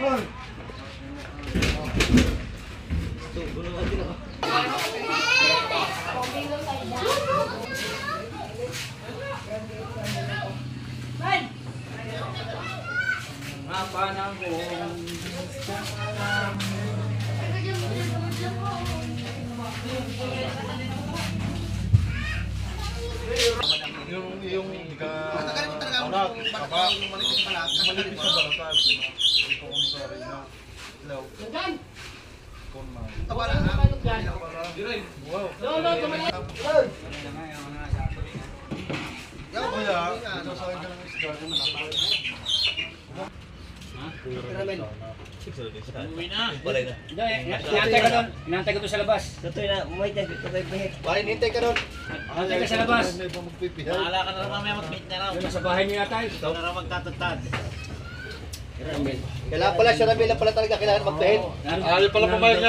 Yung anak, papa, malipis sa balatan. Ito kung sorry na. Hello. Tabara na. Wow. No, tumayo. Yaw kuya, ito sa akin ka ng isda yung malapit. Uwi na. Balay na. Inantay ko doon sa labas. Totoo na, umay tayo bahit. Bakit hintay ka doon? Inantay ka sa labas. May ba magpipihay? Bahala ka na rin mamaya mag-meet na raw. Doon sa bahay niya tayo. Ikaw na raw magtatantad. Kailangan pala siya na pala talaga kailangan magpahit. Ayaw pala pumayag niya.